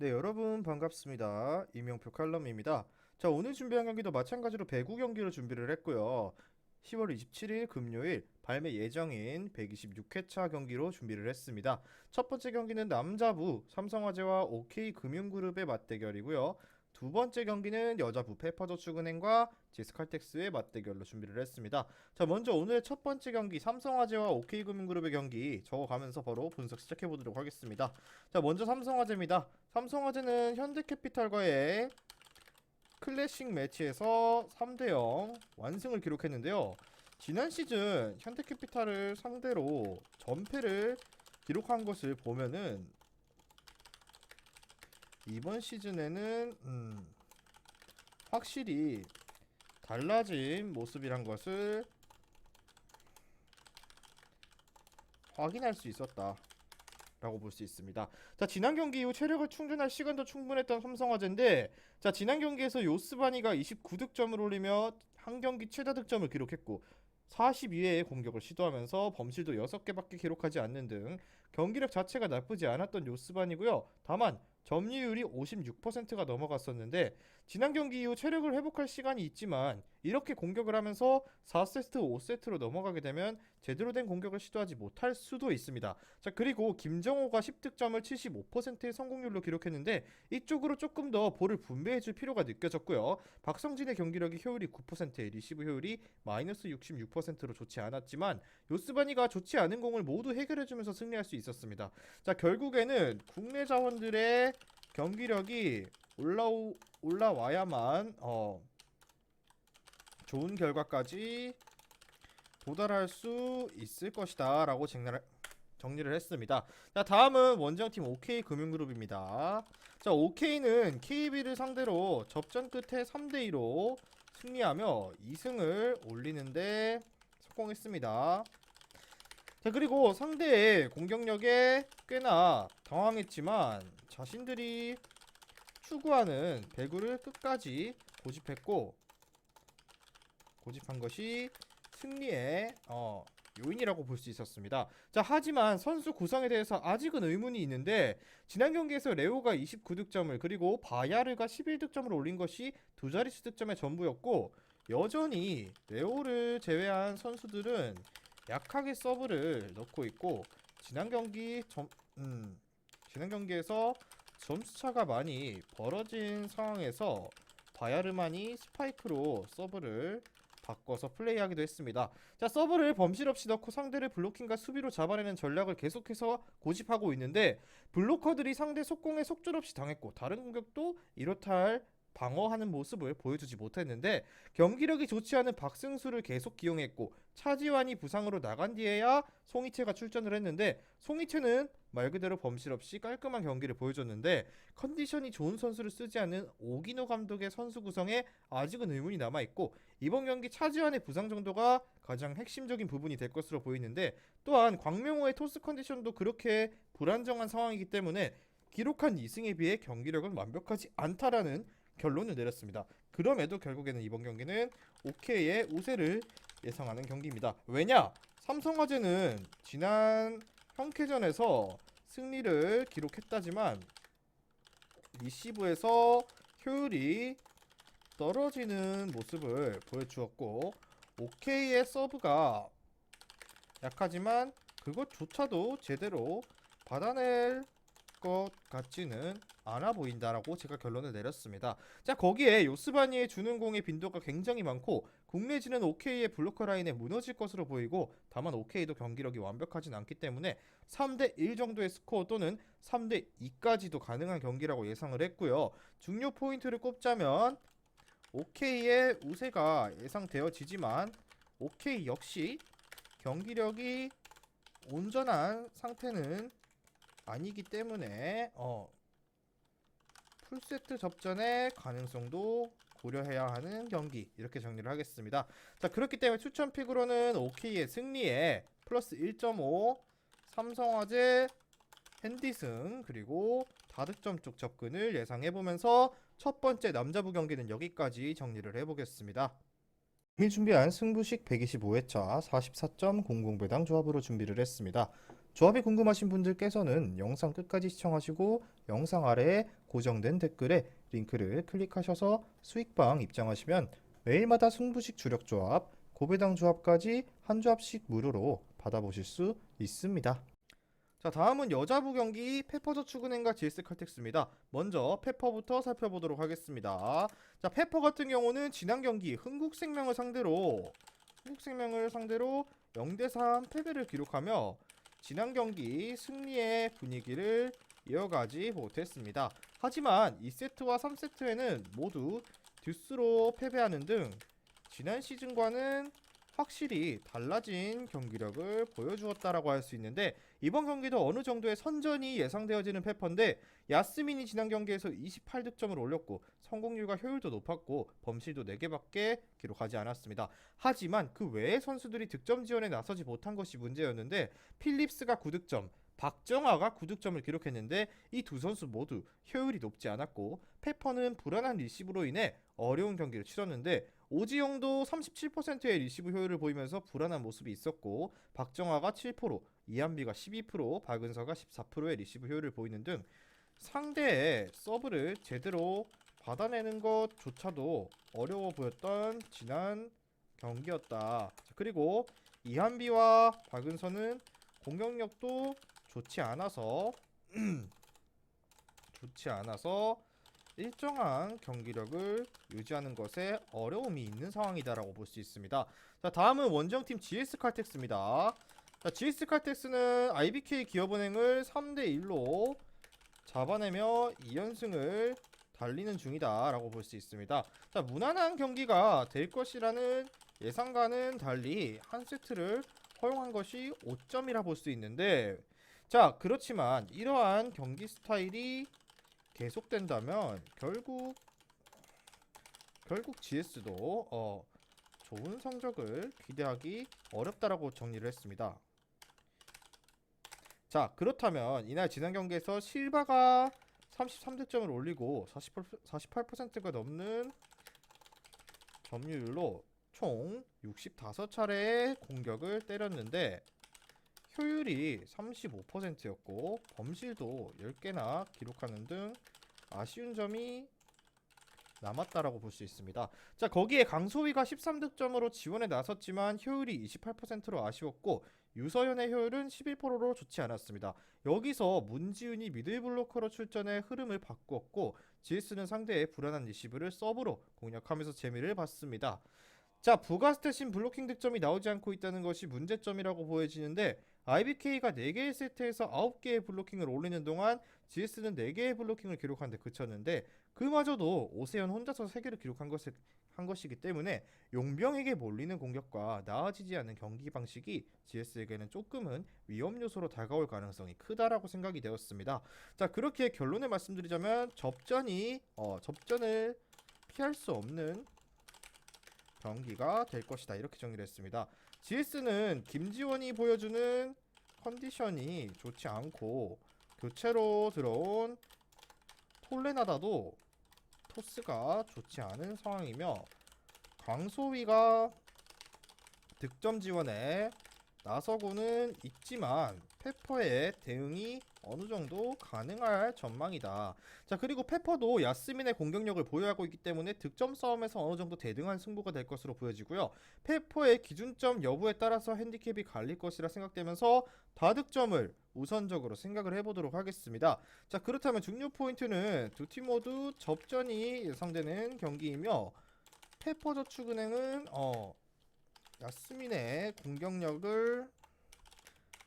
네, 여러분 반갑습니다. 이명표 칼럼입니다. 자, 오늘 준비한 경기도 마찬가지로 배구 경기를 준비를 했고요. 10월 27일 금요일 발매 예정인 126회차 경기로 준비를 했습니다. 첫 번째 경기는 남자부 삼성화재와 OK금융그룹의 맞대결이고요. 두 번째 경기는 여자부 페퍼저축은행과 제스칼텍스의 맞대결로 준비를 했습니다. 자, 먼저 오늘 첫 번째 경기 삼성화재와 OK금융그룹의 경기 적어가면서 바로 분석 시작해 보도록 하겠습니다. 자, 먼저 삼성화재입니다. 삼성화재는 현대캐피탈과의 클래식 매치에서 3대0 완승을 기록했는데요. 지난 시즌 현대캐피탈을 상대로 전패를 기록한 것을 보면은 이번 시즌에는 확실히 달라진 모습이란 것을 확인할 수 있었다 라고 볼 수 있습니다. 자, 지난 경기 이후 체력을 충전할 시간도 충분했던 삼성화재인데, 자, 지난 경기에서 요스바니가 29득점을 올리며 한 경기 최다 득점을 기록했고 42회의 공격을 시도하면서 범실도 6개밖에 기록하지 않는 등 경기력 자체가 나쁘지 않았던 요스바니고요. 다만 점유율이 56%가 넘어갔었는데, 지난 경기 이후 체력을 회복할 시간이 있지만 이렇게 공격을 하면서 4세트, 5세트로 넘어가게 되면 제대로 된 공격을 시도하지 못할 수도 있습니다. 자, 그리고 김정호가 10득점을 75%의 성공률로 기록했는데 이쪽으로 조금 더 볼을 분배해줄 필요가 느껴졌고요. 박성진의 경기력이 효율이 9%, 리시브 효율이 마이너스 66%로 좋지 않았지만 요스바니가 좋지 않은 공을 모두 해결해주면서 승리할 수 있었습니다. 자, 결국에는 국내 자원들의 경기력이 올라와야만 좋은 결과까지 도달할 수 있을 것이다 라고 정리를 했습니다. 자, 다음은 원정팀 OK금융그룹입니다. 자, OK는 KB를 상대로 접전 끝에 3대2로 승리하며 2승을 올리는데 성공했습니다. 자, 그리고 상대의 공격력에 꽤나 당황했지만 자신들이 추구하는 배구를 끝까지 고집한 것이 승리의 요인이라고 볼 수 있었습니다. 자, 하지만 선수 구성에 대해서 아직은 의문이 있는데, 지난 경기에서 레오가 29득점을 그리고 바야르가 11득점을 올린 것이 두 자릿수 득점의 전부였고, 여전히 레오를 제외한 선수들은 약하게 서브를 넣고 있고, 지난 경기에서 점수차가 많이 벌어진 상황에서 바야르만이 스파이크로 서브를 바꿔서 플레이하기도 했습니다. 자, 서브를 범실 없이 넣고 상대를 블로킹과 수비로 잡아내는 전략을 계속해서 고집하고 있는데, 블로커들이 상대 속공에 속절없이 당했고 다른 공격도 이렇다 할 방어하는 모습을 보여주지 못했는데, 경기력이 좋지 않은 박승수를 계속 기용했고 차지환이 부상으로 나간 뒤에야 송이채가 출전을 했는데, 송이채는 말 그대로 범실 없이 깔끔한 경기를 보여줬는데, 컨디션이 좋은 선수를 쓰지 않는 오기노 감독의 선수 구성에 아직은 의문이 남아있고, 이번 경기 차지환의 부상 정도가 가장 핵심적인 부분이 될 것으로 보이는데, 또한 광명호의 토스 컨디션도 그렇게 불안정한 상황이기 때문에 기록한 2승에 비해 경기력은 완벽하지 않다라는 결론을 내렸습니다. 그럼에도 결국에는 이번 경기는 OK의 우세를 예상하는 경기입니다. 왜냐? 삼성화재는 지난 형캐전에서 승리를 기록했다지만 리시브에서 효율이 떨어지는 모습을 보여주었고, OK의 서브가 약하지만 그것조차도 제대로 받아낼 것 같지는 않아 보인다라고 제가 결론을 내렸습니다. 자, 거기에 요스바니의 주는 공의 빈도가 굉장히 많고 국내지는 OK의 블로커 라인에 무너질 것으로 보이고, 다만 OK도 경기력이 완벽하진 않기 때문에 3대1 정도의 스코어 또는 3대2까지도 가능한 경기라고 예상을 했고요. 중요 포인트를 꼽자면 OK의 우세가 예상되어지지만 OK 역시 경기력이 온전한 상태는 아니기 때문에 풀세트 접전의 가능성도 고려해야 하는 경기, 이렇게 정리를 하겠습니다. 자, 그렇기 때문에 추천 픽으로는 OK의 승리에 플러스 1.5, 삼성화재 핸디승 그리고 다득점 쪽 접근을 예상해보면서 첫 번째 남자부 경기는 여기까지 정리를 해보겠습니다. 이 준비한 승부식 125회차 44.00배당 조합으로 준비를 했습니다. 조합이 궁금하신 분들께서는 영상 끝까지 시청하시고 영상 아래에 고정된 댓글에 링크를 클릭하셔서 수익방 입장하시면 매일마다 승부식 주력 조합, 고배당 조합까지 한 조합씩 무료로 받아보실 수 있습니다. 자, 다음은 여자부 경기 페퍼저축은행과 GS칼텍스입니다. 먼저 페퍼부터 살펴보도록 하겠습니다. 자, 페퍼 같은 경우는 지난 경기 흥국생명을 상대로 0대3 패배를 기록하며 지난 경기 승리의 분위기를 이어가지 못했습니다. 하지만 2세트와 3세트에는 모두 듀스로 패배하는 등 지난 시즌과는 확실히 달라진 경기력을 보여주었다라고 할 수 있는데, 이번 경기도 어느 정도의 선전이 예상되어지는 페퍼인데 야스민이 지난 경기에서 28득점을 올렸고 성공률과 효율도 높았고 범실도 4개밖에 기록하지 않았습니다. 하지만 그 외의 선수들이 득점 지원에 나서지 못한 것이 문제였는데, 필립스가 9득점, 박정아가 9득점을 기록했는데 이 두 선수 모두 효율이 높지 않았고 페퍼는 불안한 리시브로 인해 어려운 경기를 치렀는데, 오지영도 37%의 리시브 효율을 보이면서 불안한 모습이 있었고 박정아가 7%, 이한비가 12%, 박은서가 14%의 리시브 효율을 보이는 등 상대의 서브를 제대로 받아내는 것조차도 어려워 보였던 지난 경기였다. 그리고 이한비와 박은서는 공격력도 좋지 않아서 일정한 경기력을 유지하는 것에 어려움이 있는 상황이다라고 볼 수 있습니다. 자, 다음은 원정팀 GS칼텍스입니다. 자, GS칼텍스는 IBK 기업은행을 3대1로 잡아내며 2연승을 달리는 중이다라고 볼 수 있습니다. 자, 무난한 경기가 될 것이라는 예상과는 달리 한 세트를 허용한 것이 5점이라 볼 수 있는데, 자, 그렇지만 이러한 경기 스타일이 계속된다면 결국 GS도 좋은 성적을 기대하기 어렵다라고 정리를 했습니다. 자, 그렇다면 이날 지난 경기에서 실바가 33득점을 올리고 48%가 넘는 점유율로 총 65차례의 공격을 때렸는데 효율이 35%였고 범실도 10개나 기록하는 등 아쉬운 점이 남았다라고 볼 수 있습니다. 자, 거기에 강소희가 13득점으로 지원에 나섰지만 효율이 28%로 아쉬웠고 유서연의 효율은 11%로 좋지 않았습니다. 여기서 문지훈이 미들블로커로 출전해 흐름을 바꾸었고 GS는 상대의 불안한 리시브를 서브로 공략하면서 재미를 봤습니다. 자, 부가스탯인 블로킹 득점이 나오지 않고 있다는 것이 문제점이라고 보여지는데, IBK가 4개의 세트에서 9개의 블로킹을 올리는 동안 GS는 4개의 블로킹을 기록한 데 그쳤는데 그마저도 오세현 혼자서 3개를 기록한 것이기 때문에 용병에게 몰리는 공격과 나아지지 않는 경기 방식이 GS에게는 조금은 위험 요소로 다가올 가능성이 크다라고 생각이 되었습니다. 자, 그렇게 결론을 말씀드리자면 접전을 피할 수 없는 경기가 될 것이다, 이렇게 정리를 했습니다. GS는 김지원이 보여주는 컨디션이 좋지 않고 교체로 들어온 톨레나다도 토스가 좋지 않은 상황이며 강소희가 득점 지원에 나서고는 있지만 페퍼의 대응이 어느 정도 가능할 전망이다. 자, 그리고 페퍼도 야스민의 공격력을 보유하고 있기 때문에 득점 싸움에서 어느 정도 대등한 승부가 될 것으로 보여지고요. 페퍼의 기준점 여부에 따라서 핸디캡이 갈릴 것이라 생각되면서 다득점을 우선적으로 생각을 해보도록 하겠습니다. 자, 그렇다면 중요 포인트는 두 팀 모두 접전이 예상되는 경기이며 페퍼저축은행은 야스민의 공격력을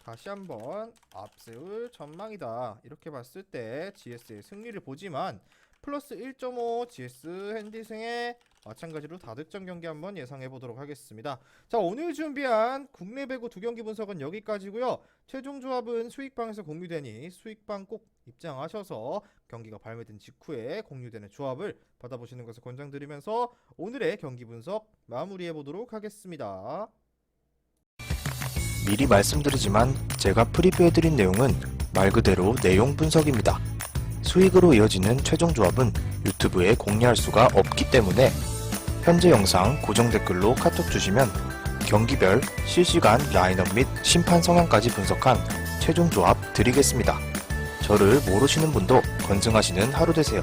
다시 한번 앞세울 전망이다, 이렇게 봤을 때 GS의 승리를 보지만 플러스 1.5 GS 핸디승의 마찬가지로 다득점 경기 한번 예상해 보도록 하겠습니다. 자, 오늘 준비한 국내 배구 2경기 분석은 여기까지고요. 최종 조합은 수익방에서 공유되니 수익방 꼭 입장하셔서 경기가 발매된 직후에 공유되는 조합을 받아보시는 것을 권장드리면서 오늘의 경기 분석 마무리해 보도록 하겠습니다. 미리 말씀드리지만 제가 프리뷰해드린 내용은 말 그대로 내용 분석입니다. 수익으로 이어지는 최종 조합은 유튜브에 공개할 수가 없기 때문에 현재 영상 고정 댓글로 카톡 주시면 경기별 실시간 라인업 및 심판 성향까지 분석한 최종 조합 드리겠습니다. 저를 모르시는 분도 건승하시는 하루 되세요.